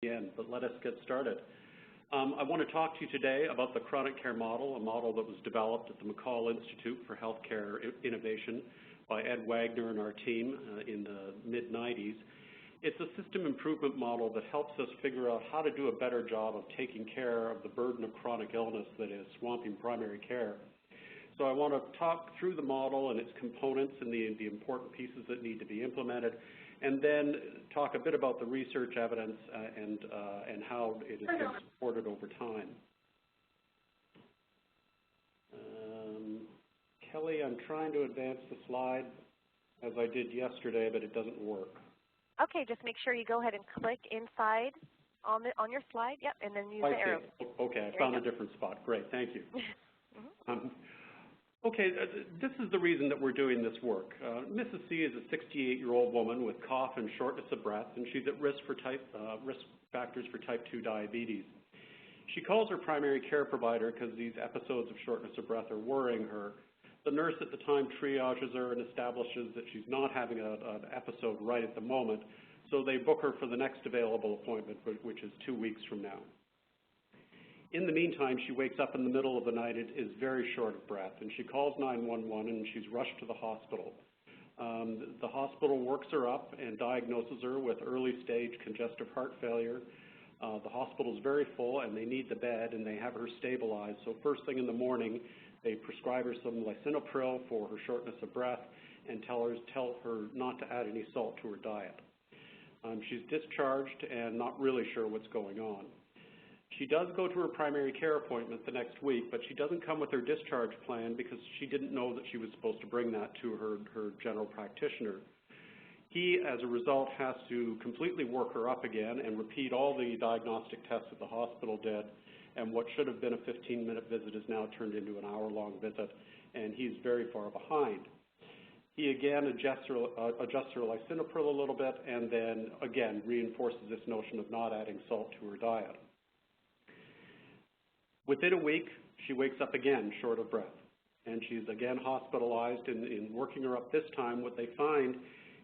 But let us get started. I want to talk to you today about the chronic care model, a model that was developed at the McCall Institute for Healthcare Innovation by Ed Wagner and our team in the mid-90s. It's a system improvement model that helps us figure out how to do a better job of taking care of the burden of chronic illness that is swamping primary care. So I want to talk through the model and its components and the important pieces that need to be implemented, and then talk a bit about the research evidence and how it has been supported over time. Kelly, I'm trying to advance the slide as I did yesterday, but it doesn't work. Okay, just make sure you go ahead and click inside on your slide, yep, and then use the arrow. Okay, I found a different spot. Great, thank you. Okay, this is the reason that we're doing this work. Mrs. C is a 68-year-old woman with cough and shortness of breath, and she's at risk for risk factors for type 2 diabetes. She calls her primary care provider because these episodes of shortness of breath are worrying her. The nurse at the time triages her and establishes that she's not having an episode right at the moment, so they book her for the next available appointment, which is 2 weeks from now. In the meantime, she wakes up in the middle of the night and is very short of breath, and she calls 911 and she's rushed to the hospital. The hospital works her up and diagnoses her with early-stage congestive heart failure. The hospital is very full and they need the bed and they have her stabilized. So first thing in the morning, they prescribe her some lisinopril for her shortness of breath and tell her not to add any salt to her diet. She's discharged and not really sure what's going on. She does go to her primary care appointment the next week, but she doesn't come with her discharge plan because she didn't know that she was supposed to bring that to her general practitioner. He, as a result, has to completely work her up again and repeat all the diagnostic tests that the hospital did, and what should have been a 15-minute visit is now turned into an hour-long visit, and he's very far behind. He again adjusts her lisinopril a little bit and then again reinforces this notion of not adding salt to her diet. Within a week, she wakes up again short of breath, and she's again hospitalized. In working her up this time, what they find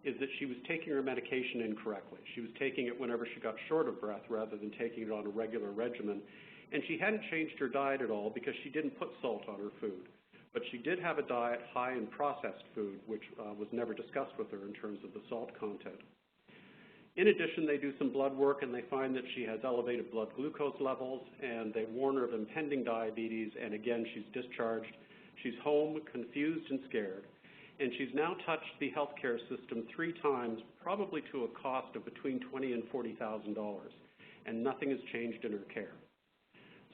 is that she was taking her medication incorrectly. She was taking it whenever she got short of breath rather than taking it on a regular regimen, and she hadn't changed her diet at all because she didn't put salt on her food. But she did have a diet high in processed food, which was never discussed with her in terms of the salt content. In addition, they do some blood work and they find that she has elevated blood glucose levels, and they warn her of impending diabetes, and again, she's discharged. She's home, confused and scared, and she's now touched the healthcare system 3 times, probably to a cost of between $20,000 and $40,000, and nothing has changed in her care.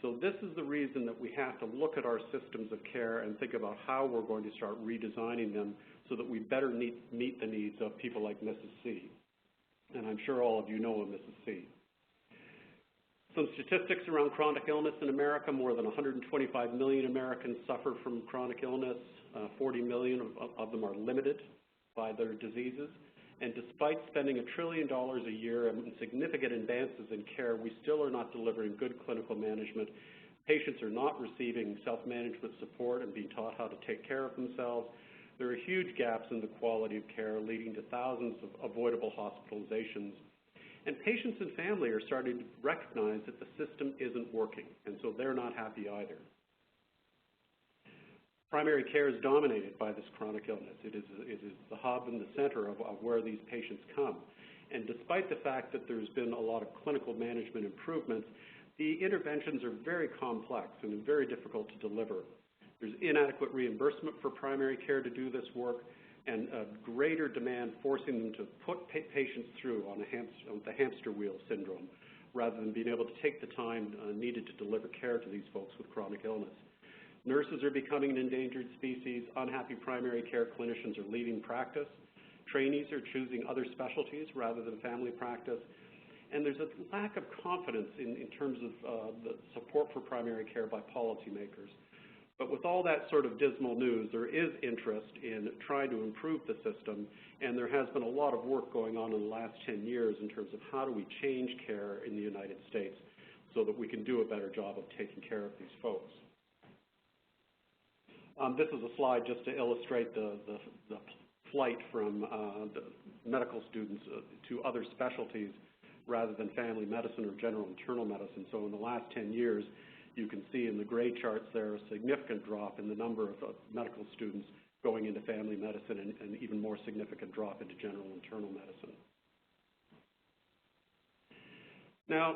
So this is the reason that we have to look at our systems of care and think about how we're going to start redesigning them so that we better meet the needs of people like Mrs. C. And I'm sure all of you know Mrs. C. Some statistics around chronic illness in America: more than 125 million Americans suffer from chronic illness. 40 million of them are limited by their diseases. And despite spending $1 trillion a year and significant advances in care, we still are not delivering good clinical management. Patients are not receiving self-management support and being taught how to take care of themselves. There are huge gaps in the quality of care, leading to thousands of avoidable hospitalizations. And patients and family are starting to recognize that the system isn't working, and so they're not happy either. Primary care is dominated by this chronic illness. It is the hub and the center of where these patients come. And despite the fact that there's been a lot of clinical management improvements, the interventions are very complex and very difficult to deliver. There's inadequate reimbursement for primary care to do this work, and a greater demand forcing them to put patients through on the hamster wheel syndrome, rather than being able to take the time needed to deliver care to these folks with chronic illness. Nurses are becoming an endangered species. Unhappy primary care clinicians are leaving practice. Trainees are choosing other specialties rather than family practice. And there's a lack of confidence in terms of the support for primary care by policymakers. But with all that sort of dismal news, there is interest in trying to improve the system, and there has been a lot of work going on in the last 10 years in terms of how do we change care in the United States so that we can do a better job of taking care of these folks. This is a slide just to illustrate the flight from the medical students to other specialties rather than family medicine or general internal medicine. So in the last 10 years, you can see in the gray charts there a significant drop in the number of medical students going into family medicine and even more significant drop into general internal medicine. Now,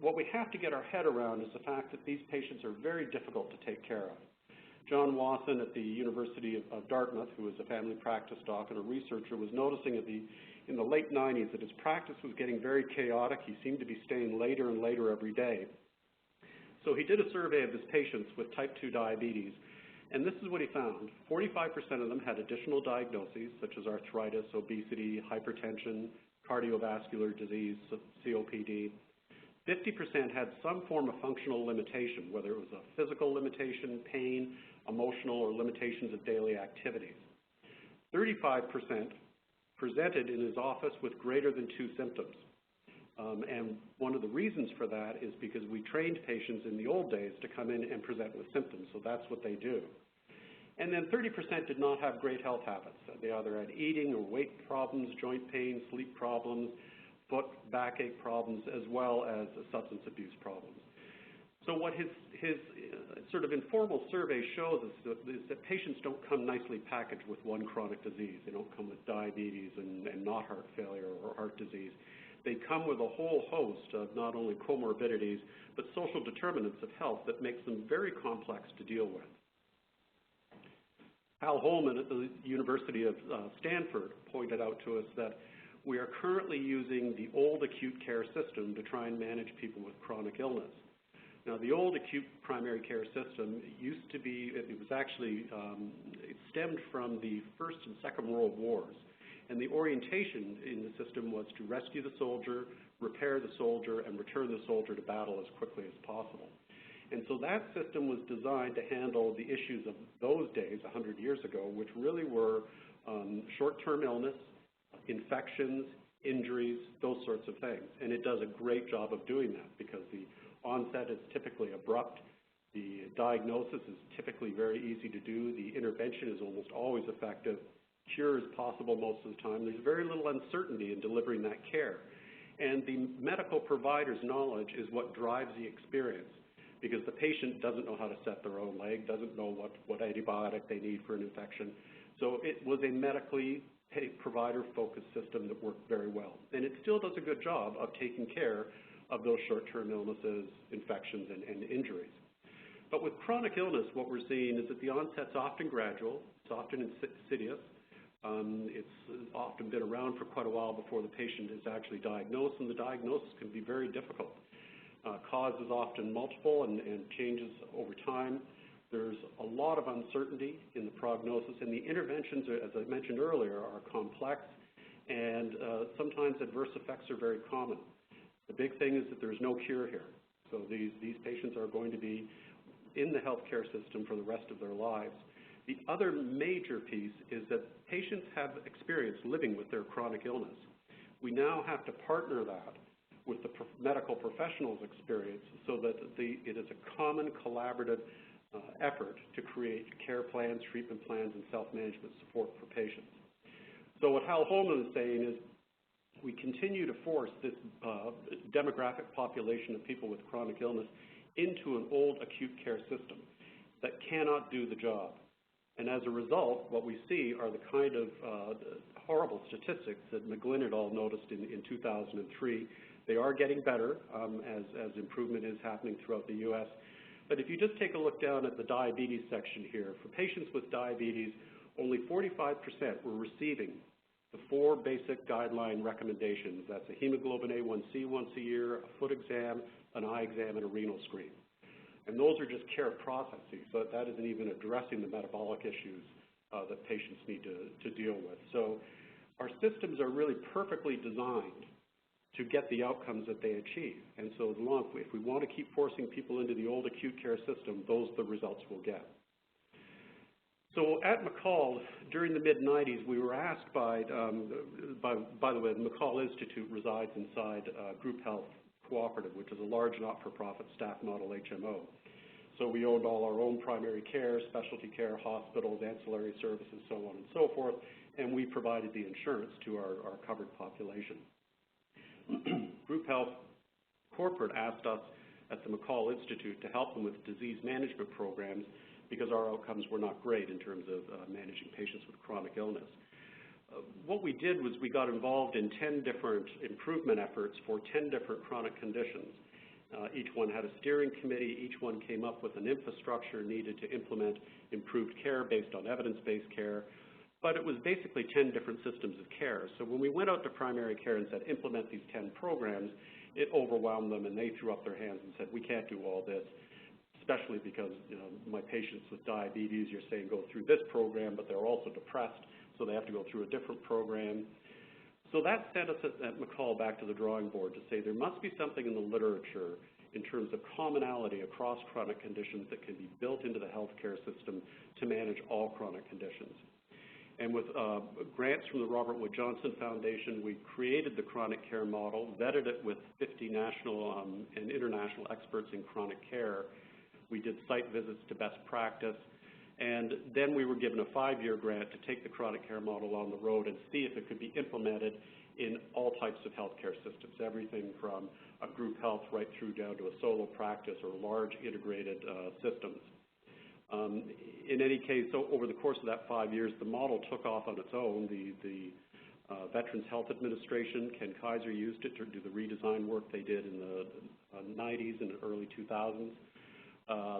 what we have to get our head around is the fact that these patients are very difficult to take care of. John Wasson at the University of Dartmouth, who is a family practice doc and a researcher, was noticing in the late 90s that his practice was getting very chaotic. He seemed to be staying later and later every day. So he did a survey of his patients with type 2 diabetes, and this is what he found. 45% of them had additional diagnoses, such as arthritis, obesity, hypertension, cardiovascular disease, COPD. 50% had some form of functional limitation, whether it was a physical limitation, pain, emotional, or limitations of daily activities. 35% presented in his office with greater than 2 symptoms. And one of the reasons for that is because we trained patients in the old days to come in and present with symptoms, so that's what they do. And then 30% did not have great health habits. They either had eating or weight problems, joint pain, sleep problems, foot, backache problems, as well as substance abuse problems. So what his sort of informal survey shows is that patients don't come nicely packaged with one chronic disease. They don't come with diabetes and not heart failure or heart disease. They come with a whole host of not only comorbidities, but social determinants of health that makes them very complex to deal with. Hal Holman at the University of Stanford pointed out to us that we are currently using the old acute care system to try and manage people with chronic illness. Now, the old acute primary care system used to be, it stemmed from the First and Second World Wars. And the orientation in the system was to rescue the soldier, repair the soldier, and return the soldier to battle as quickly as possible. And so that system was designed to handle the issues of those days, 100 years ago, which really were short-term illness, infections, injuries, those sorts of things. And it does a great job of doing that because the onset is typically abrupt, the diagnosis is typically very easy to do, the intervention is almost always effective, cure is possible most of the time. There's very little uncertainty in delivering that care. And the medical provider's knowledge is what drives the experience because the patient doesn't know how to set their own leg, doesn't know what antibiotic they need for an infection. So it was a medically provider-focused system that worked very well. And it still does a good job of taking care of those short-term illnesses, infections, and injuries. But with chronic illness, what we're seeing is that the onset's often gradual, it's often insidious. It's often been around for quite a while before the patient is actually diagnosed, and the diagnosis can be very difficult. Cause is often multiple and changes over time. There's a lot of uncertainty in the prognosis, and the interventions, as I mentioned earlier, are complex, and sometimes adverse effects are very common. The big thing is that there's no cure here. So these patients are going to be in the healthcare system for the rest of their lives. The other major piece is that patients have experience living with their chronic illness. We now have to partner that with the medical professionals' experience so that it is a common collaborative effort to create care plans, treatment plans, and self-management support for patients. So what Hal Holman is saying is we continue to force this demographic population of people with chronic illness into an old acute care system that cannot do the job. And as a result, what we see are the kind of horrible statistics that McGlynn et al. Noticed in 2003. They are getting better as improvement is happening throughout the U.S. But if you just take a look down at the diabetes section here, for patients with diabetes, only 45% were receiving the 4 basic guideline recommendations. That's a hemoglobin A1C once a year, a foot exam, an eye exam, and a renal screen. And those are just care processes, so that isn't even addressing the metabolic issues that patients need to deal with. So our systems are really perfectly designed to get the outcomes that they achieve. And so if we want to keep forcing people into the old acute care system, those are the results we'll get. So at McCall, during the mid-90s, we were asked by the way, the McCall Institute resides inside Group Health Cooperative, which is a large not-for-profit staff model HMO. So we owned all our own primary care, specialty care, hospitals, ancillary services, so on and so forth, and we provided the insurance to our covered population. Group Health Corporate asked us at the McCall Institute to help them with disease management programs because our outcomes were not great in terms of managing patients with chronic illness. What we did was we got involved in 10 different improvement efforts for 10 different chronic conditions. Each one had a steering committee. Each one came up with an infrastructure needed to implement improved care based on evidence-based care. But it was basically 10 different systems of care. So when we went out to primary care and said, implement these 10 programs, it overwhelmed them, and they threw up their hands and said, we can't do all this, especially because my patients with diabetes, you're saying go through this program, but they're also depressed, so they have to go through a different program. So that sent us at McCall back to the drawing board to say there must be something in the literature in terms of commonality across chronic conditions that can be built into the healthcare system to manage all chronic conditions. And with grants from the Robert Wood Johnson Foundation, we created the chronic care model, vetted it with 50 national and international experts in chronic care. We did site visits to best practice, and then we were given a 5-year grant to take the chronic care model on the road and see if it could be implemented in all types of healthcare systems, everything from a group health right through down to a solo practice or large integrated systems. In any case, over the course of that 5 years, the model took off on its own. The Veterans Health Administration, Ken Kaiser, used it to do the redesign work they did in the 90s and early 2000s.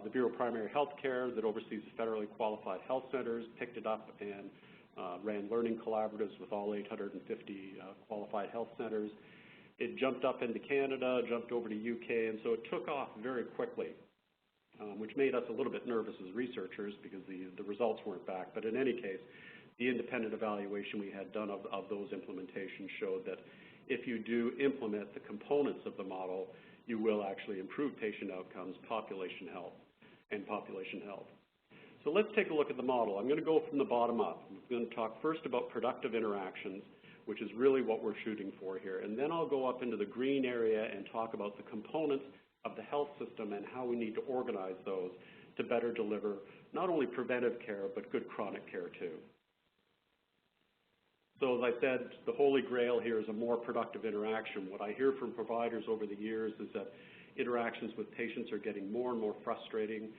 The Bureau of Primary Health Care, that oversees the federally qualified health centers, picked it up and ran learning collaboratives with all 850 qualified health centers. It jumped up into Canada, jumped over to UK, and so it took off very quickly, which made us a little bit nervous as researchers because the results weren't back. But in any case, the independent evaluation we had done of those implementations showed that if you do implement the components of the model, you will actually improve patient outcomes, population health, and population health. So let's take a look at the model. I'm going to go from the bottom up. I'm going to talk first about productive interactions, which is really what we're shooting for here. And then I'll go up into the green area and talk about the components of the health system and how we need to organize those to better deliver not only preventive care, but good chronic care too. So as I said, the holy grail here is a more productive interaction. What I hear from providers over the years is that interactions with patients are getting more and more frustrating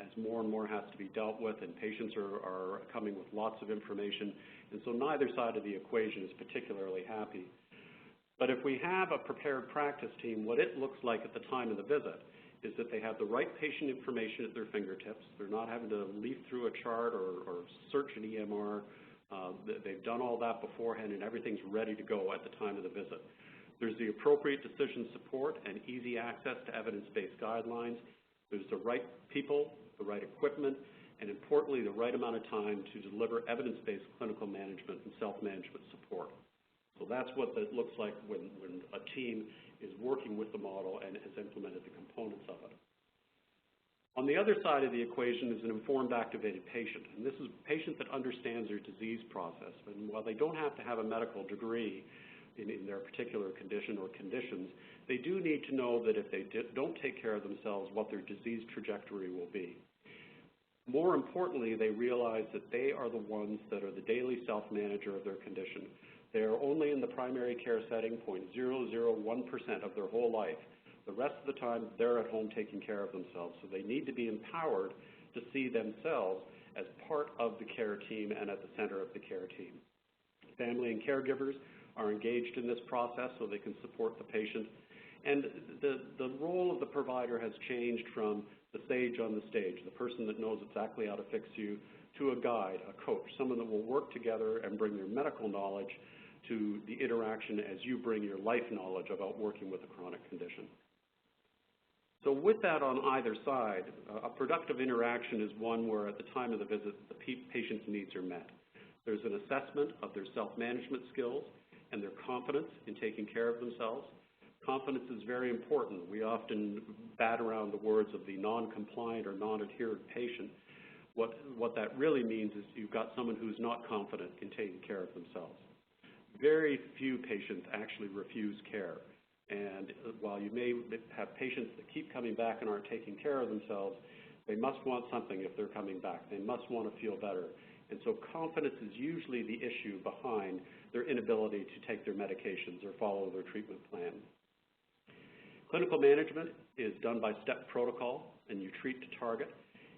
as more and more has to be dealt with, and patients are coming with lots of information. And so neither side of the equation is particularly happy. But if we have a prepared practice team, what it looks like at the time of the visit is that they have the right patient information at their fingertips. They're not having to leaf through a chart or search an EMR. They've done all that beforehand, and everything's ready to go at the time of the visit. There's the appropriate decision support and easy access to evidence-based guidelines. There's the right people, the right equipment, and importantly, the right amount of time to deliver evidence-based clinical management and self-management support. So that's what it looks like when a team is working with the model and has implemented the components of it. On the other side of the equation is an informed, activated patient. And this is a patient that understands their disease process. And while they don't have to have a medical degree in their particular condition or conditions, they do need to know that if they don't take care of themselves, what their disease trajectory will be. More importantly, they realize that they are the ones that are the daily self-manager of their condition. They are only in the primary care setting 0.001% of their whole life. The rest of the time, they're at home taking care of themselves. So they need to be empowered to see themselves as part of the care team and at the center of the care team. Family and caregivers are engaged in this process so they can support the patient. And the role of the provider has changed from the sage on the stage, the person that knows exactly how to fix you, to a guide, a coach, someone that will work together and bring their medical knowledge to the interaction as you bring your life knowledge about working with a chronic condition. So with that on either side, a productive interaction is one where at the time of the visit, the patient's needs are met. There's an assessment of their self-management skills and their confidence in taking care of themselves. Confidence is very important. We often bat around the words of the non-compliant or non-adherent patient. What that really means is you've got someone who's not confident in taking care of themselves. Very few patients actually refuse care. And while you may have patients that keep coming back and aren't taking care of themselves, they must want something if they're coming back. They must want to feel better. And so confidence is usually the issue behind their inability to take their medications or follow their treatment plan. Clinical management is done by step protocol, and you treat to target.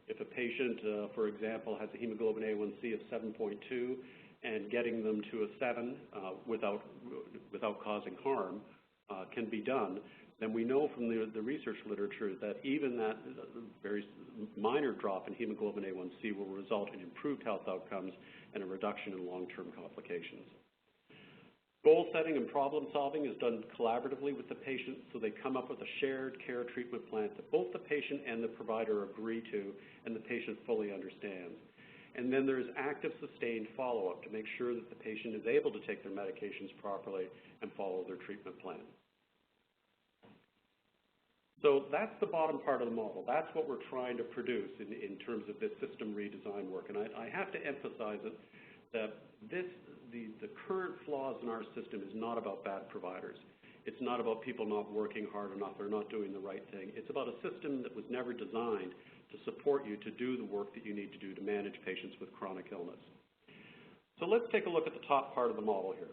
If a patient, for example, has a hemoglobin A1C of 7.2 and getting them to a 7 without causing harm can be done, then we know from the research literature that even that very minor drop in hemoglobin A1C will result in improved health outcomes and a reduction in long-term complications. Goal setting and problem solving is done collaboratively with the patient, so they come up with a shared care treatment plan that both the patient and the provider agree to and the patient fully understands. And then there's active, sustained follow-up to make sure that the patient is able to take their medications properly and follow their treatment plan. So that's the bottom part of the model. That's what we're trying to produce in terms of this system redesign work. And I have to emphasize it, that the current flaws in our system is not about bad providers. It's not about people not working hard enough or not doing the right thing. It's about a system that was never designed to support you to do the work that you need to do to manage patients with chronic illness. So let's take a look at the top part of the model here.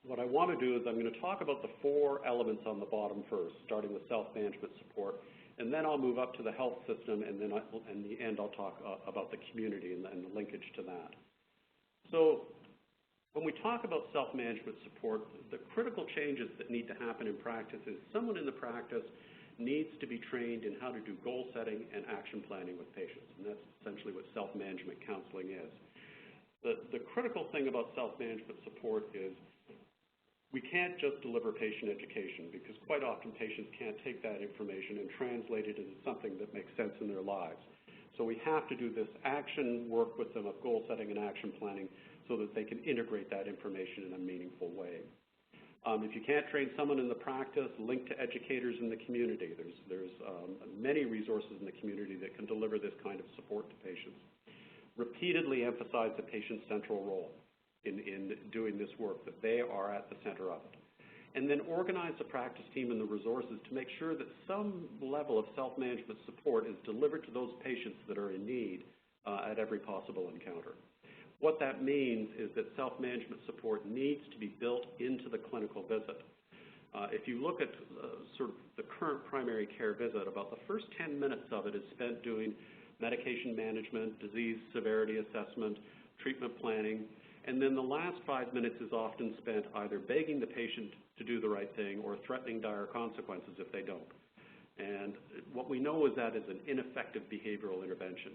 What I want to do is I'm going to talk about the 4 elements on the bottom first, starting with self-management support, and then I'll move up to the health system, and then in the end I'll talk about the community and the linkage to that. So when we talk about self-management support, the critical changes that need to happen in practice is someone in the practice needs to be trained in how to do goal setting and action planning with patients, and that's essentially what self-management counseling is. The critical thing about self-management support is we can't just deliver patient education, because quite often patients can't take that information and translate it into something that makes sense in their lives. So we have to do this action work with them of goal setting and action planning so that they can integrate that information in a meaningful way. If you can't train someone in the practice, link to educators in the community. There's many resources in the community that can deliver this kind of support to patients. Repeatedly emphasize the patient's central role in doing this work, that they are at the center of it. And then organize the practice team and the resources to make sure that some level of self-management support is delivered to those patients that are in need at every possible encounter. What that means is that self-management support needs to be built into the clinical visit. If you look at sort of the current primary care visit, about the first 10 minutes of it is spent doing medication management, disease severity assessment, treatment planning, and then the last 5 minutes is often spent either begging the patient to do the right thing or threatening dire consequences if they don't. And what we know is that is an ineffective behavioral intervention.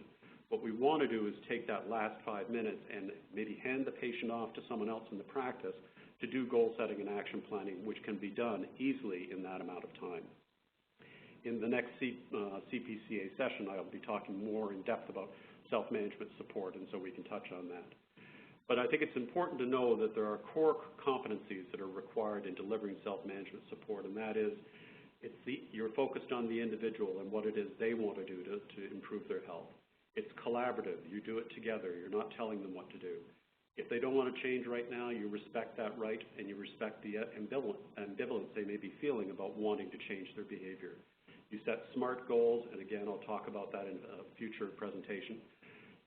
What we want to do is take that last 5 minutes and maybe hand the patient off to someone else in the practice to do goal setting and action planning, which can be done easily in that amount of time. In the next CPCA session, I'll be talking more in depth about self-management support, and so we can touch on that. But I think it's important to know that there are core competencies that are required in delivering self-management support, and that is you're focused on the individual and what it is they want to do to improve their health. It's collaborative. You do it together. You're not telling them what to do. If they don't want to change right now, you respect that right, and you respect the ambivalence they may be feeling about wanting to change their behavior. You set SMART goals, and again, I'll talk about that in a future presentation.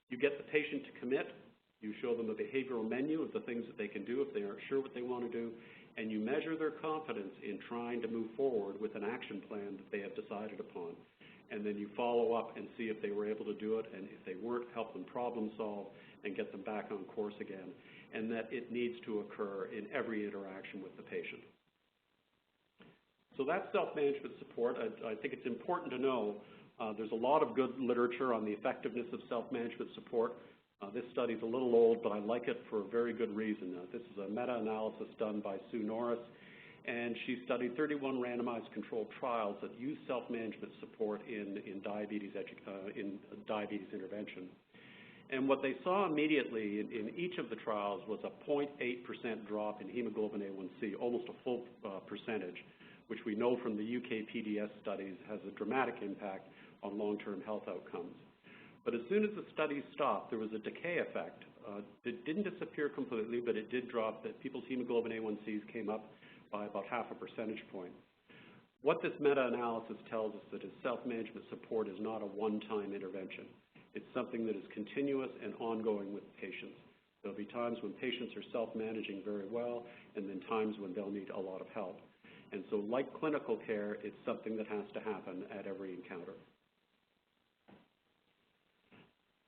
You get the patient to commit. You show them a behavioral menu of the things that they can do if they aren't sure what they want to do, and you measure their confidence in trying to move forward with an action plan that they have decided upon. And then you follow up and see if they were able to do it, and if they weren't, help them problem solve and get them back on course again, and that it needs to occur in every interaction with the patient. So that's self-management support. I think it's important to know there's a lot of good literature on the effectiveness of self-management support. This study is a little old, but I like it for a very good reason. This is a meta-analysis done by Sue Norris, and she studied 31 randomized controlled trials that use self-management support in diabetes intervention. And what they saw immediately in each of the trials was a 0.8% drop in hemoglobin A1C, almost a full percentage, which we know from the UK PDS studies has a dramatic impact on long-term health outcomes. But as soon as the study stopped, there was a decay effect. It didn't disappear completely, but it did drop. That people's hemoglobin A1Cs came up by about half a percentage point. What this meta-analysis tells us that is self-management support is not a one-time intervention. It's something that is continuous and ongoing with patients. There'll be times when patients are self-managing very well, and then times when they'll need a lot of help. And so like clinical care, it's something that has to happen at every encounter.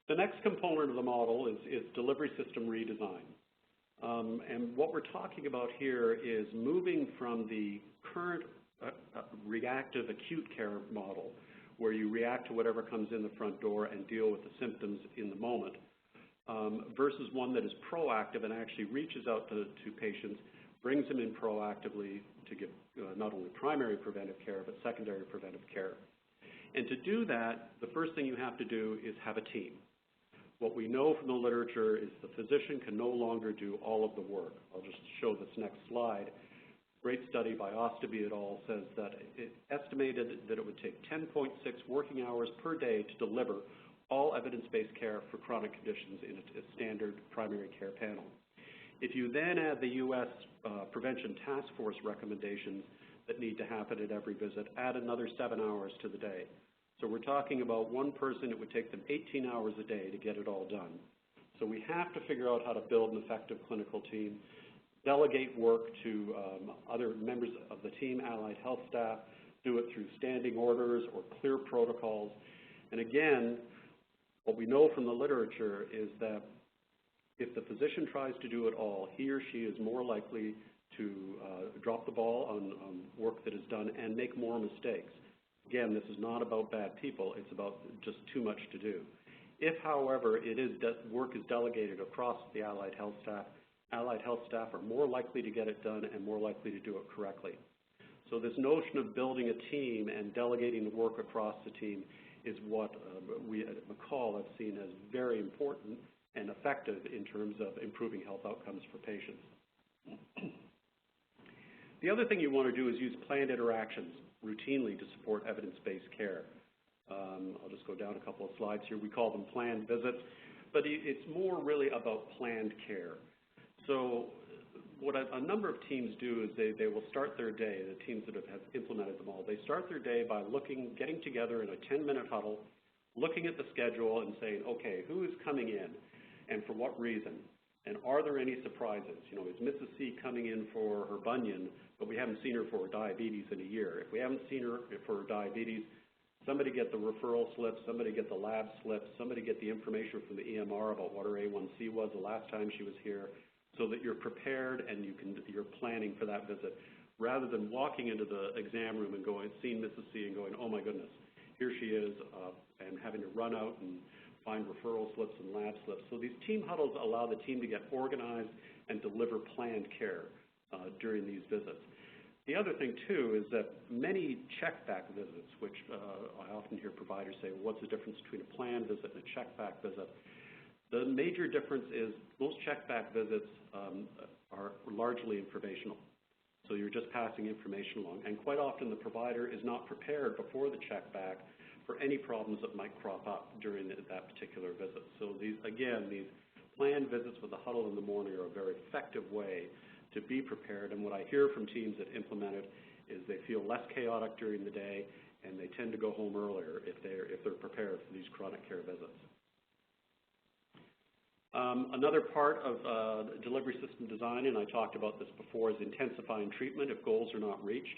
The next component of the model is delivery system redesign. And what we're talking about here is moving from the current reactive acute care model, where you react to whatever comes in the front door and deal with the symptoms in the moment, versus one that is proactive and actually reaches out to patients, brings them in proactively to give not only primary preventive care, but secondary preventive care. And to do that, the first thing you have to do is have a team. What we know from the literature is the physician can no longer do all of the work. I'll just show this next slide. Great study by Ostaby et al. Says that it estimated that it would take 10.6 working hours per day to deliver all evidence-based care for chronic conditions in a standard primary care panel. If you then add the U.S. Prevention Task Force recommendations that need to happen at every visit, add another 7 hours to the day. So we're talking about one person, it would take them 18 hours a day to get it all done. So we have to figure out how to build an effective clinical team, delegate work to other members of the team, allied health staff, do it through standing orders or clear protocols. And again, what we know from the literature is that if the physician tries to do it all, he or she is more likely to drop the ball on work that is done and make more mistakes. Again, this is not about bad people, it's about just too much to do. If, however, work is delegated across the allied health staff are more likely to get it done and more likely to do it correctly. So this notion of building a team and delegating the work across the team is what we at McCall have seen as very important and effective in terms of improving health outcomes for patients. The other thing you want to do is use planned interactions routinely to support evidence-based care. I'll just go down a couple of slides here. We call them planned visits, but it's more really about planned care. So what a number of teams do is they will start their day, the teams that have implemented them all, they start their day by getting together in a 10-minute huddle, looking at the schedule and saying, okay, who is coming in and for what reason? And are there any surprises? You know, is Mrs. C coming in for her bunion, but we haven't seen her for her diabetes in a year? If we haven't seen her for her diabetes, somebody get the referral slip, somebody get the lab slip, somebody get the information from the EMR about what her A1C was the last time she was here, so that you're prepared and you're planning for that visit, rather than walking into the exam room and seeing Mrs. C and going, oh my goodness, here she is, and having to run out and find referral slips and lab slips. So these team huddles allow the team to get organized and deliver planned care during these visits. The other thing, too, is that many check-back visits, which I often hear providers say, well, what's the difference between a planned visit and a check-back visit? The major difference is most check-back visits are largely informational. So you're just passing information along. And quite often the provider is not prepared before the check-back for any problems that might crop up during that particular visit. So these planned visits with a huddle in the morning are a very effective way to be prepared. And what I hear from teams that implement it is they feel less chaotic during the day, and they tend to go home earlier if they're prepared for these chronic care visits. Another part of delivery system design, and I talked about this before, is intensifying treatment if goals are not reached.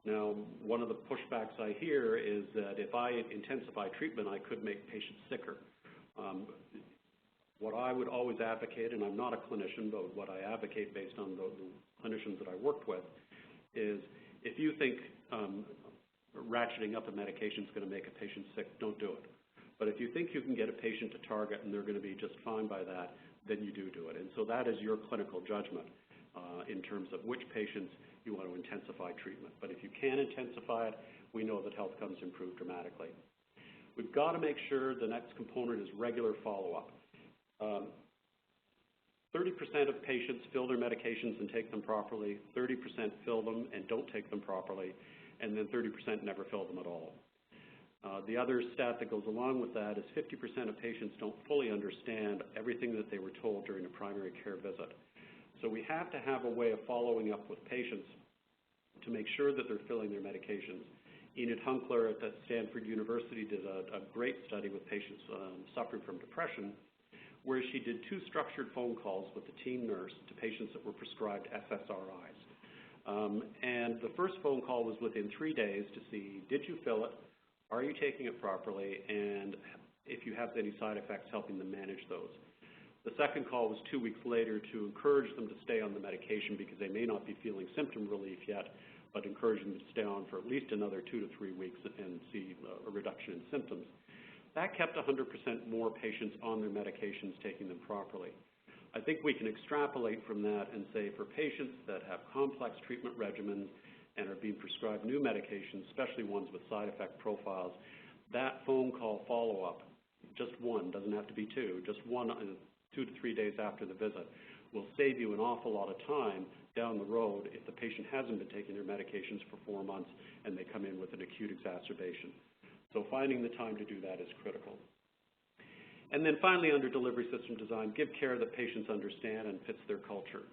Now, one of the pushbacks I hear is that if I intensify treatment, I could make patients sicker. What I would always advocate, and I'm not a clinician, but what I advocate based on the clinicians that I worked with, is if you think ratcheting up a medication is going to make a patient sick, don't do it. But if you think you can get a patient to target and they're going to be just fine by that, then you do it. And so that is your clinical judgment in terms of which patients you want to intensify treatment. But if you can intensify it, we know that health comes improve dramatically. We've got to make sure the next component is regular follow-up. 30% of patients fill their medications and take them properly, 30% fill them and don't take them properly, and then 30% never fill them at all. The other stat that goes along with that is 50% of patients don't fully understand everything that they were told during a primary care visit. So we have to have a way of following up with patients to make sure that they're filling their medications. Enid Hunkler at Stanford University did a great study with patients suffering from depression, where she did 2 structured phone calls with the team nurse to patients that were prescribed SSRIs. And the first phone call was within 3 days to see, did you fill it, are you taking it properly, and if you have any side effects, helping them manage those. The second call was 2 weeks later to encourage them to stay on the medication because they may not be feeling symptom relief yet, but encouraging them to stay on for at least another 2 to 3 weeks and see a reduction in symptoms. That kept 100% more patients on their medications, taking them properly. I think we can extrapolate from that and say for patients that have complex treatment regimens and are being prescribed new medications, especially ones with side effect profiles, that phone call follow-up, just one, doesn't have to be 2, just one 2 to 3 days after the visit, will save you an awful lot of time down the road if the patient hasn't been taking their medications for 4 months and they come in with an acute exacerbation. So finding the time to do that is critical. And then finally, under delivery system design, give care that patients understand and fits their culture.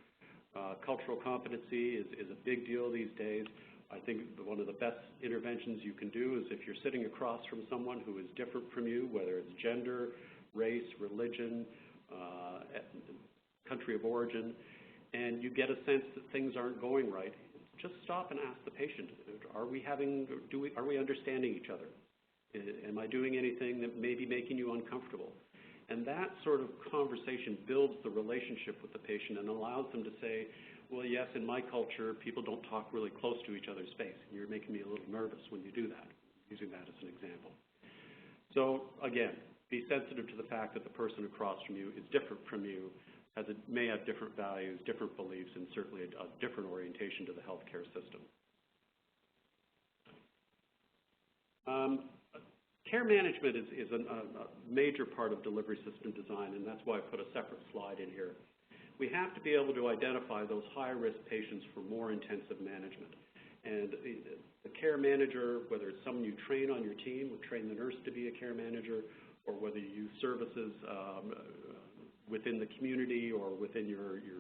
Cultural competency is a big deal these days. I think one of the best interventions you can do is if you're sitting across from someone who is different from you, whether it's gender, race, religion, country of origin, and you get a sense that things aren't going right, just stop and ask the patient, are we understanding each other? Am I doing anything that may be making you uncomfortable? And that sort of conversation builds the relationship with the patient and allows them to say, well, yes, in my culture, people don't talk really close to each other's face. And you're making me a little nervous when you do that, using that as an example. So again, be sensitive to the fact that the person across from you is different from you, may have different values, different beliefs, and certainly a different orientation to the healthcare system. Care management is a major part of delivery system design, and that's why I put a separate slide in here. We have to be able to identify those high-risk patients for more intensive management. And the care manager, whether it's someone you train on your team, or train the nurse to be a care manager, or whether you use services within the community or within your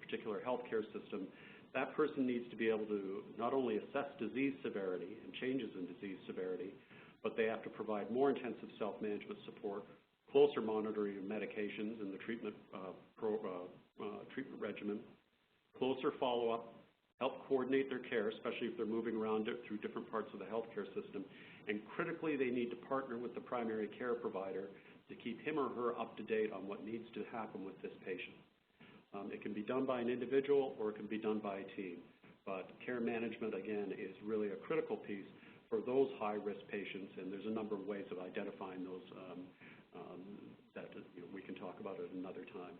particular healthcare system, that person needs to be able to not only assess disease severity and changes in disease severity, but they have to provide more intensive self-management support, closer monitoring of medications in the treatment regimen, closer follow-up, help coordinate their care, especially if they're moving around through different parts of the healthcare system, and critically they need to partner with the primary care provider to keep him or her up to date on what needs to happen with this patient. It can be done by an individual or it can be done by a team, but care management, again, is really a critical piece for those high-risk patients, and there's a number of ways of identifying those that we can talk about at another time.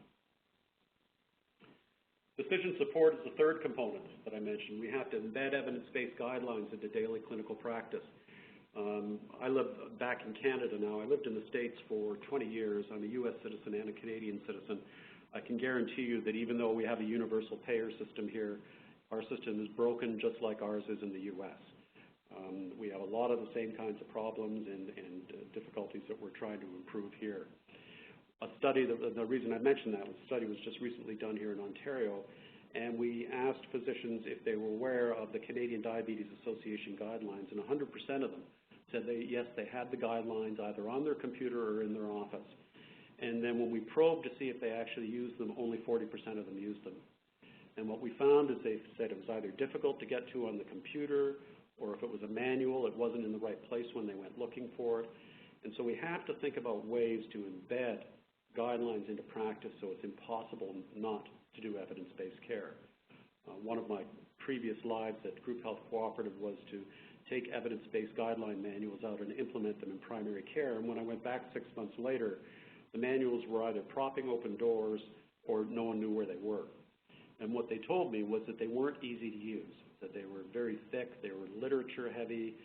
Decision support is the third component that I mentioned. We have to embed evidence-based guidelines into daily clinical practice. I live back in Canada now. I lived in the States for 20 years. I'm a U.S. citizen and a Canadian citizen. I can guarantee you that even though we have a universal payer system here, our system is broken just like ours is in the U.S. We have a lot of the same kinds of problems and difficulties that we're trying to improve here. A study, the reason I mentioned that was a study was just recently done here in Ontario, and we asked physicians if they were aware of the Canadian Diabetes Association guidelines, and 100% of them said yes, they had the guidelines either on their computer or in their office. And then when we probed to see if they actually used them, only 40% of them used them. And what we found is they said it was either difficult to get to on the computer, or if it was a manual, it wasn't in the right place when they went looking for it. And so we have to think about ways to embed guidelines into practice so it's impossible not to do evidence-based care. One of my previous lives at Group Health Cooperative was to take evidence-based guideline manuals out and implement them in primary care. And when I went back 6 months later, the manuals were either propping open doors or no one knew where they were. And what they told me was that they weren't easy to use, that they were very thick, they were literature heavy,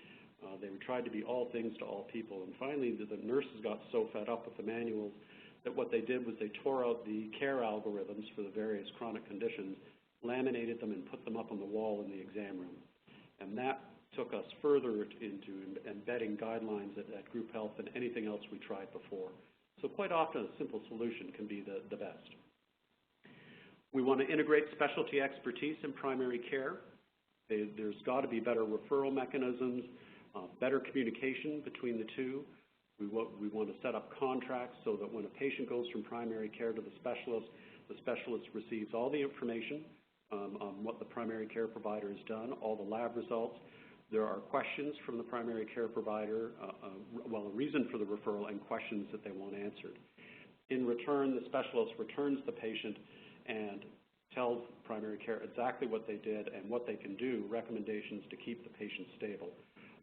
they tried to be all things to all people. And finally, the nurses got so fed up with the manuals that what they did was they tore out the care algorithms for the various chronic conditions, laminated them, and put them up on the wall in the exam room. And that took us further into embedding guidelines at Group Health than anything else we tried before. So quite often a simple solution can be the best. We want to integrate specialty expertise in primary care. There's got to be better referral mechanisms, better communication between the two. We want to set up contracts so that when a patient goes from primary care to the specialist receives all the information on what the primary care provider has done, all the lab results. There are questions from the primary care provider, a reason for the referral and questions that they want answered. In return, the specialist returns the patient and tells primary care exactly what they did and what they can do, recommendations to keep the patient stable.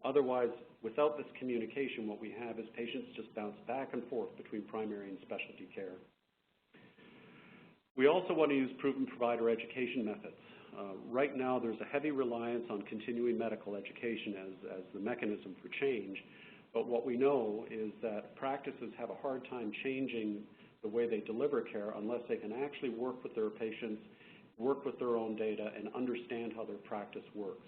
Otherwise, without this communication, what we have is patients just bounce back and forth between primary and specialty care. We also want to use proven provider education methods. Right now, there's a heavy reliance on continuing medical education as the mechanism for change, but what we know is that practices have a hard time changing the way they deliver care unless they can actually work with their patients, work with their own data, and understand how their practice works.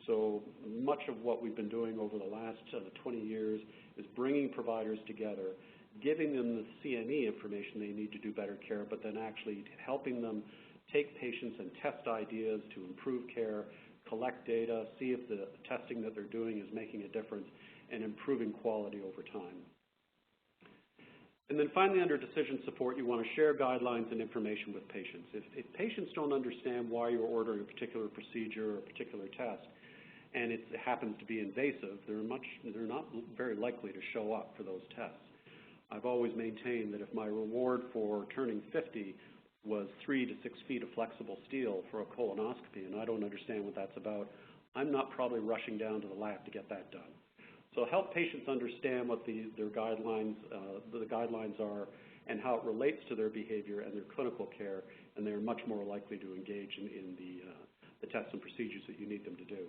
So much of what we've been doing over the last 20 years is bringing providers together, giving them the CME information they need to do better care, but then actually helping them take patients and test ideas to improve care, collect data, see if the testing that they're doing is making a difference, and improving quality over time. And then finally, under decision support, you want to share guidelines and information with patients. If patients don't understand why you're ordering a particular procedure or a particular test, and it happens to be invasive, they're not very likely to show up for those tests. I've always maintained that if my reward for turning 50 was 3 to 6 feet of flexible steel for a colonoscopy, and I don't understand what that's about, I'm not probably rushing down to the lab to get that done. So help patients understand what the guidelines are and how it relates to their behavior and their clinical care, and they're much more likely to engage in the tests and procedures that you need them to do.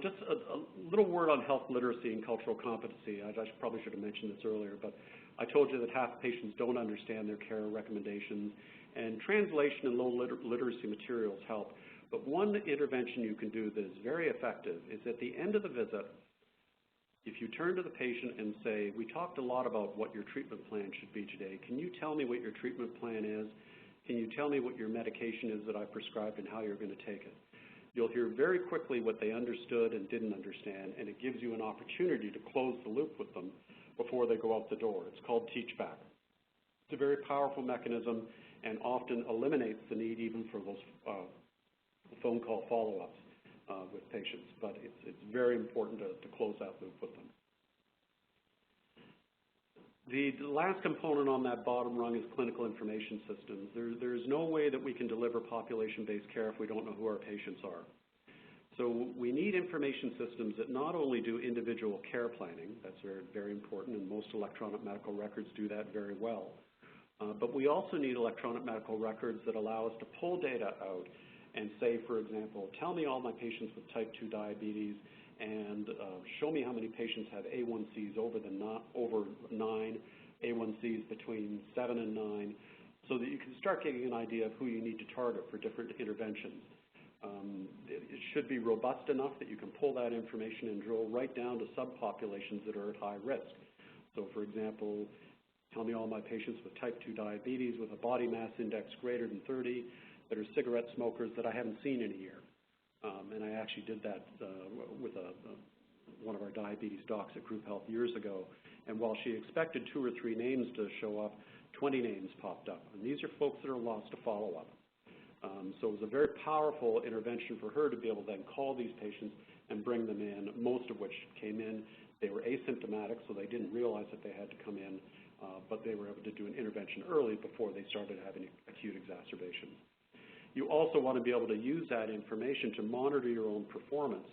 Just a little word on health literacy and cultural competency. I probably should have mentioned this earlier, but I told you that half patients don't understand their care recommendations, and translation and low literacy materials help. But one intervention you can do that is very effective is at the end of the visit, if you turn to the patient and say, we talked a lot about what your treatment plan should be today. Can you tell me what your treatment plan is? Can you tell me what your medication is that I prescribed and how you're going to take it? You'll hear very quickly what they understood and didn't understand, and it gives you an opportunity to close the loop with them before they go out the door. It's called teach back. It's a very powerful mechanism and often eliminates the need even for those phone call follow-ups with patients, but it's very important to close that loop with them. The last component on that bottom rung is clinical information systems. There's no way that we can deliver population-based care if we don't know who our patients are. So we need information systems that not only do individual care planning, that's very, very important, and most electronic medical records do that very well, but we also need electronic medical records that allow us to pull data out and say, for example, tell me all my patients with type 2 diabetes and show me how many patients have A1Cs over 9, A1Cs between 7 and 9, so that you can start getting an idea of who you need to target for different interventions. It should be robust enough that you can pull that information and drill right down to subpopulations that are at high risk. So, for example, tell me all my patients with type 2 diabetes with a body mass index greater than 30 that are cigarette smokers that I haven't seen in a year. And I actually did that with one of our diabetes docs at Group Health years ago. And while she expected 2 or 3 names to show up, 20 names popped up. And these are folks that are lost to follow-up. So it was a very powerful intervention for her to be able to then call these patients and bring them in, most of which came in. They were asymptomatic, so they didn't realize that they had to come in, but they were able to do an intervention early before they started having acute exacerbations. You also want to be able to use that information to monitor your own performance.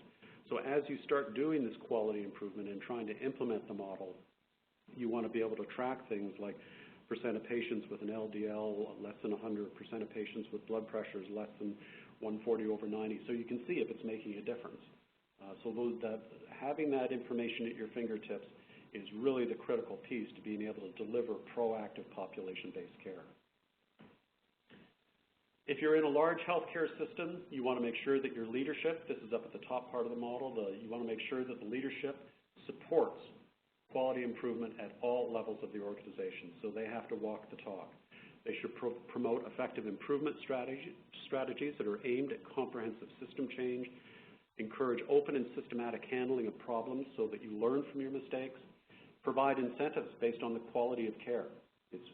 So as you start doing this quality improvement and trying to implement the model, you want to be able to track things like percent of patients with an LDL less than 100, percent of patients with blood pressures less than 140/90, so you can see if it's making a difference. Having that information at your fingertips is really the critical piece to being able to deliver proactive population-based care. If you're in a large healthcare system, you want to make sure that your leadership, this is up at the top part of the model, you want to make sure that the leadership supports quality improvement at all levels of the organization. So they have to walk the talk. They should promote effective improvement strategies that are aimed at comprehensive system change. encourage open and systematic handling of problems so that you learn from your mistakes, provide incentives based on the quality of care. It's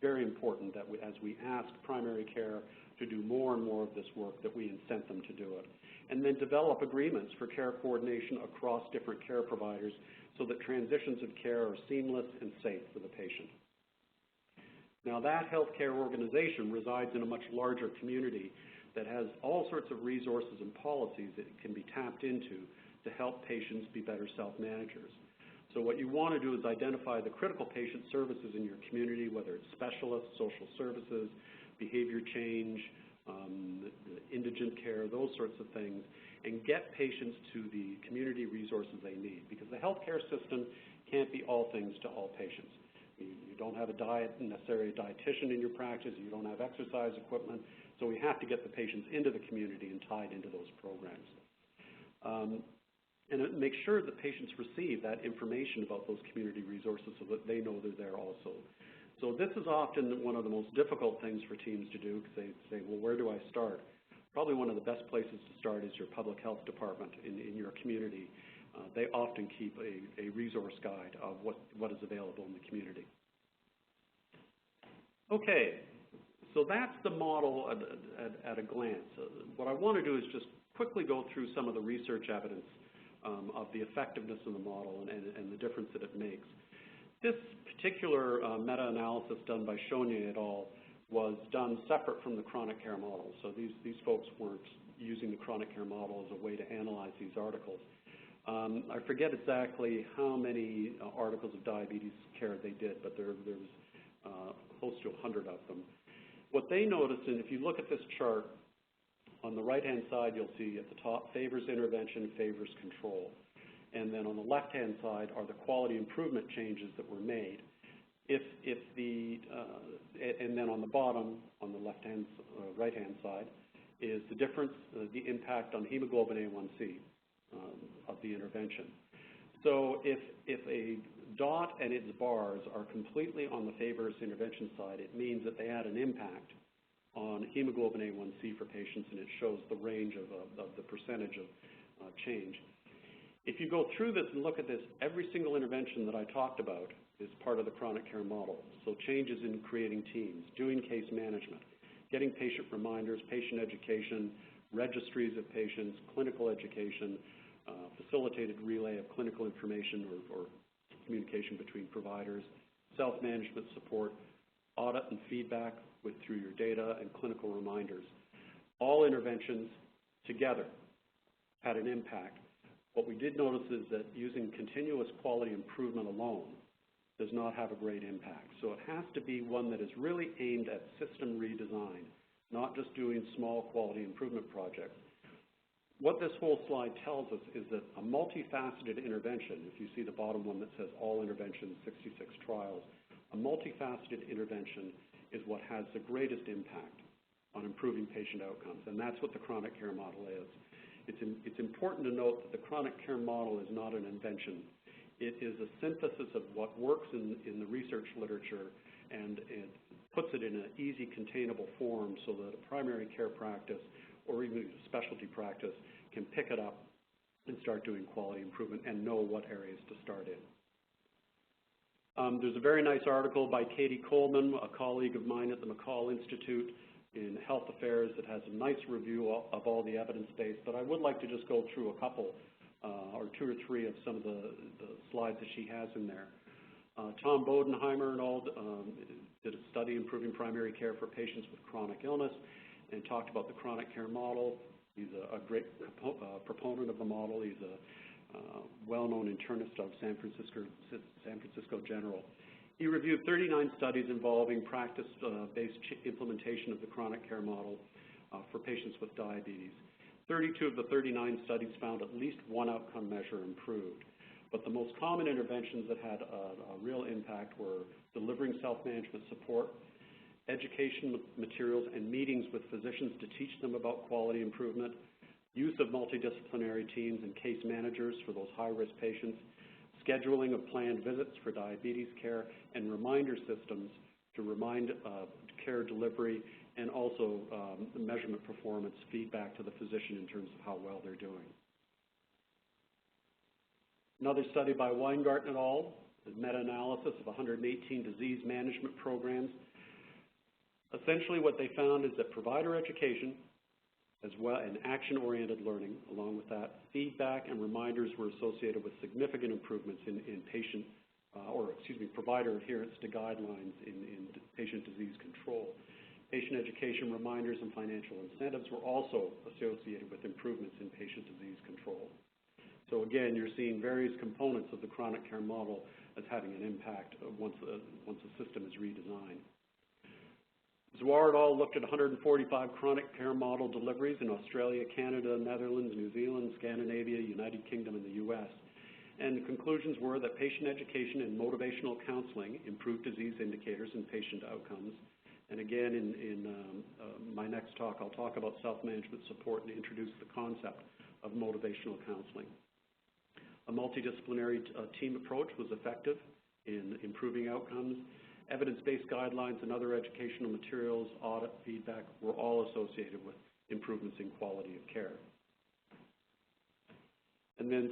very important that as we ask primary care to do more and more of this work, that we incent them to do it. And then develop agreements for care coordination across different care providers so that transitions of care are seamless and safe for the patient. Now, that healthcare organization resides in a much larger community that has all sorts of resources and policies that it can be tapped into to help patients be better self-managers. So what you want to do is identify the critical patient services in your community, whether it's specialists, social services, behavior change, indigent care, those sorts of things, and get patients to the community resources they need, because the healthcare system can't be all things to all patients. You don't have necessarily a dietitian in your practice, you don't have exercise equipment, so we have to get the patients into the community and tied into those programs. And make sure that patients receive that information about those community resources so that they know they're there also. So this is often one of the most difficult things for teams to do, because they say, well, where do I start? Probably one of the best places to start is your public health department in your community. They often keep a resource guide of what is available in the community. Okay, so that's the model at a glance. What I want to do is just quickly go through some of the research evidence of the effectiveness of the model and the difference that it makes. This particular meta-analysis done by Chonier et al. Was done separate from the chronic care model. So these folks weren't using the chronic care model as a way to analyze these articles. I forget exactly how many articles of diabetes care they did, but there was close to 100 of them. What they noticed, and if you look at this chart, on the right-hand side, you'll see at the top, favors intervention, favors control. And then on the left-hand side are the quality improvement changes that were made. And then on the bottom, on the left-hand, right-hand side, is the difference, the impact on hemoglobin A1C of the intervention. So if a dot and its bars are completely on the favors intervention side, it means that they had an impact on hemoglobin A1C for patients, and it shows the range of the percentage of change. If you go through this and look at this, every single intervention that I talked about is part of the chronic care model. So changes in creating teams, doing case management, getting patient reminders, patient education, registries of patients, clinical education, facilitated relay of clinical information or communication between providers, self-management support, audit and feedback through your data, and clinical reminders. All interventions together had an impact. What we did notice is that using continuous quality improvement alone does not have a great impact. So it has to be one that is really aimed at system redesign, not just doing small quality improvement projects. What this whole slide tells us is that a multifaceted intervention, if you see the bottom one that says all interventions, 66 trials, a multifaceted intervention is what has the greatest impact on improving patient outcomes, and that's what the chronic care model is. It's important to note that the chronic care model is not an invention. It is a synthesis of what works in the research literature, and it puts it in an easy, containable form so that a primary care practice or even a specialty practice can pick it up and start doing quality improvement and know what areas to start in. There's a very nice article by Katie Coleman, a colleague of mine at the McCall Institute in Health Affairs, that has a nice review of all the evidence base, but I would like to just go through a couple or two or three of some of the slides that she has in there. Tom Bodenheimer and all did a study improving primary care for patients with chronic illness and talked about the chronic care model. He's a great proponent of the model. He's a well-known internist of San Francisco General. He reviewed 39 studies involving practice-based implementation of the chronic care model for patients with diabetes. 32 of the 39 studies found at least one outcome measure improved. But the most common interventions that had a real impact were delivering self-management support, education materials and meetings with physicians to teach them about quality improvement, use of multidisciplinary teams and case managers for those high-risk patients, scheduling of planned visits for diabetes care, and reminder systems to remind care delivery, and also measurement performance feedback to the physician in terms of how well they're doing. Another study by Weingarten et al., a meta-analysis of 118 disease management programs. Essentially what they found is that provider education, as well, and action-oriented learning, along with that, feedback and reminders were associated with significant improvements in provider adherence to guidelines in patient disease control. Patient education reminders and financial incentives were also associated with improvements in patient disease control. So again, you're seeing various components of the chronic care model as having an impact once the system is redesigned. Zwar et al. Looked at 145 chronic care model deliveries in Australia, Canada, Netherlands, New Zealand, Scandinavia, United Kingdom, and the U.S. And the conclusions were that patient education and motivational counseling improved disease indicators and patient outcomes. And again, in my next talk, I'll talk about self-management support and introduce the concept of motivational counseling. A multidisciplinary team approach was effective in improving outcomes. Evidence-based guidelines and other educational materials, audit, feedback were all associated with improvements in quality of care. And then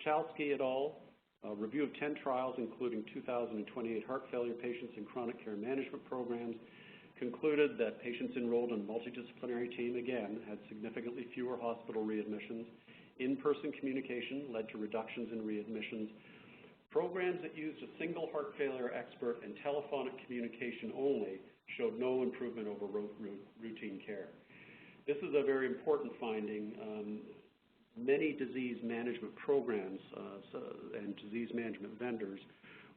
Chalsky et al., a review of 10 trials, including 2,028 heart failure patients in chronic care management programs, concluded that patients enrolled in a multidisciplinary team, again, had significantly fewer hospital readmissions. In-person communication led to reductions in readmissions. Programs that used a single heart failure expert and telephonic communication only showed no improvement over routine care. This is a very important finding. Many disease management programs and disease management vendors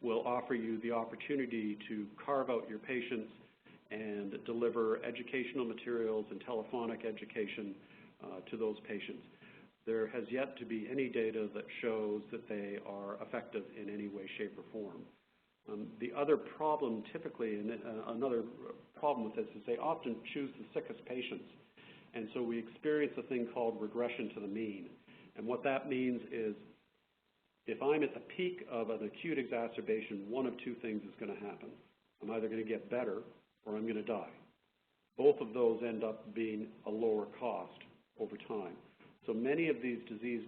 will offer you the opportunity to carve out your patients and deliver educational materials and telephonic education to those patients. There has yet to be any data that shows that they are effective in any way, shape, or form. The other problem typically, and another problem with this, is they often choose the sickest patients. And so we experience a thing called regression to the mean. And what that means is if I'm at the peak of an acute exacerbation, one of two things is going to happen. I'm either going to get better or I'm going to die. Both of those end up being a lower cost over time. So many of these disease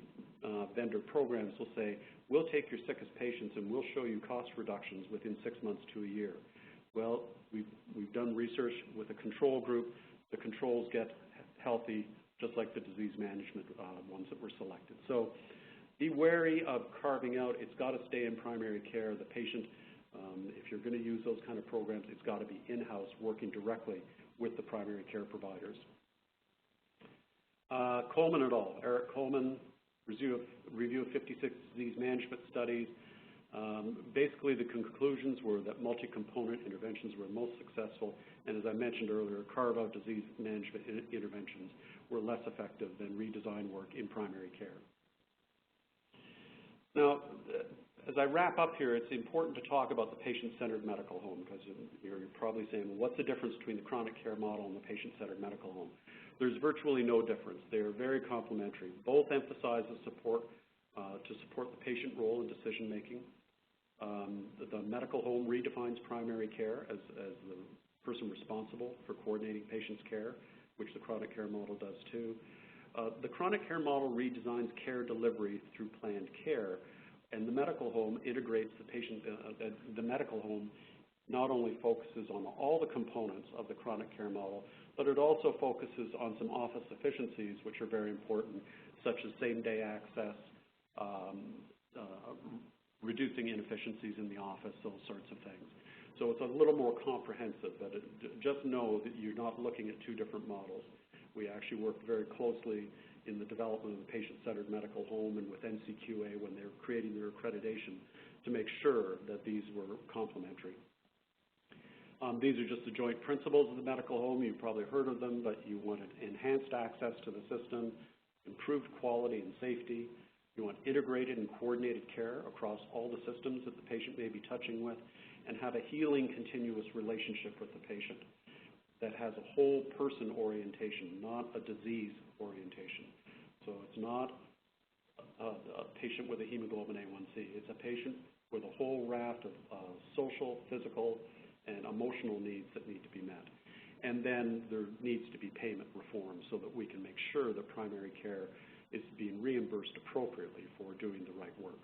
vendor programs will say, we'll take your sickest patients and we'll show you cost reductions within 6 months to a year. Well, we've done research with a control group. The controls get healthy, just like the disease management ones that were selected. So be wary of carving out. It's got to stay in primary care. The patient, if you're going to use those kind of programs, it's got to be in-house, working directly with the primary care providers. Coleman et al., Eric Coleman, review of 56 disease management studies. Basically, the conclusions were that multi-component interventions were most successful, and as I mentioned earlier, carve-out disease management interventions were less effective than redesign work in primary care. Now, as I wrap up here, it's important to talk about the patient-centered medical home, because you're probably saying, well, what's the difference between the chronic care model and the patient-centered medical home? There's virtually no difference. They are very complementary. Both emphasize the support to support the patient role in decision-making. The medical home redefines primary care as the person responsible for coordinating patients' care, which the chronic care model does too. The chronic care model redesigns care delivery through planned care, and the medical home integrates the patient. The medical home not only focuses on all the components of the chronic care model, but it also focuses on some office efficiencies, which are very important, such as same-day access, reducing inefficiencies in the office, those sorts of things. So it's a little more comprehensive, but just know that you're not looking at two different models. We actually worked very closely in the development of the patient-centered medical home and with NCQA when they were creating their accreditation to make sure that these were complementary. These are just the joint principles of the medical home. You've probably heard of them, but you want enhanced access to the system, improved quality and safety. You want integrated and coordinated care across all the systems that the patient may be touching with, and have a healing, continuous relationship with the patient that has a whole person orientation, not a disease orientation. So it's not a patient with a hemoglobin A1C. It's a patient with a whole raft of social, physical, and emotional needs that need to be met. And then there needs to be payment reform so that we can make sure that primary care is being reimbursed appropriately for doing the right work.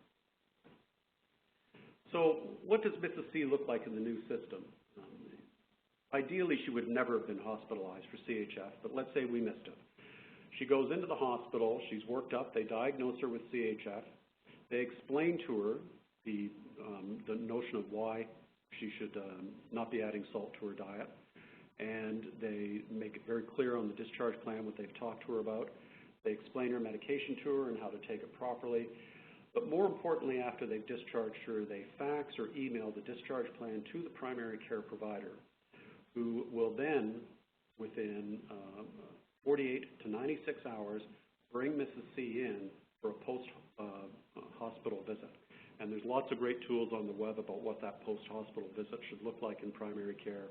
So what does Mrs. C look like in the new system? Ideally, she would never have been hospitalized for CHF, but let's say we missed it. She goes into the hospital, she's worked up, they diagnose her with CHF, they explain to her the notion of why she should not be adding salt to her diet, and they make it very clear on the discharge plan what they've talked to her about. They explain her medication to her and how to take it properly. But more importantly, after they've discharged her, they fax or email the discharge plan to the primary care provider, who will then, within 48 to 96 hours, bring Mrs. C in for a post-hospital visit. And there's lots of great tools on the web about what that post-hospital visit should look like in primary care.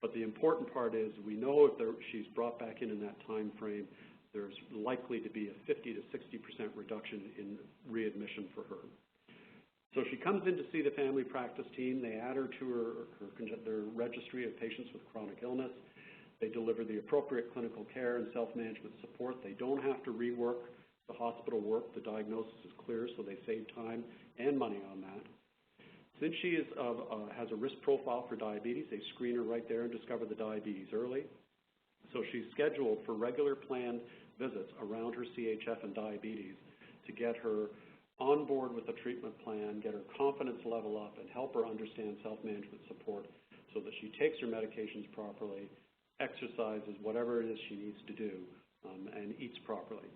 But the important part is we know if she's brought back in that time frame, there's likely to be a 50 to 60% reduction in readmission for her. So she comes in to see the family practice team. They add her to their registry of patients with chronic illness. They deliver the appropriate clinical care and self-management support. They don't have to rework the hospital work. The diagnosis is clear, so they save time and money on that. Since she has a risk profile for diabetes, they screen her right there and discover the diabetes early. So she's scheduled for regular planned visits around her CHF and diabetes to get her on board with the treatment plan, get her confidence level up, and help her understand self-management support so that she takes her medications properly, exercises whatever it is she needs to do, and eats properly.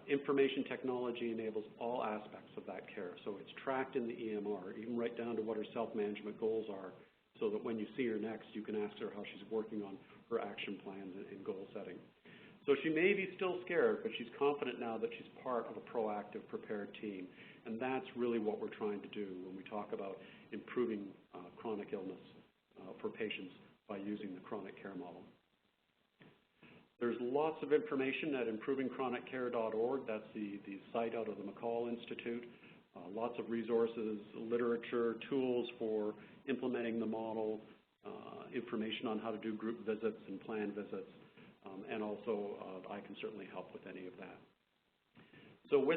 Information technology enables all aspects of that care, so it's tracked in the EMR, even right down to what her self-management goals are, so that when you see her next, you can ask her how she's working on her action plans and goal setting. So she may be still scared, but she's confident now that she's part of a proactive, prepared team, and that's really what we're trying to do when we talk about improving chronic illness for patients by using the chronic care model. There's lots of information at improvingchroniccare.org. That's the site out of the McCall Institute. Lots of resources, literature, tools for implementing the model, information on how to do group visits and plan visits, and also I can certainly help with any of that. So with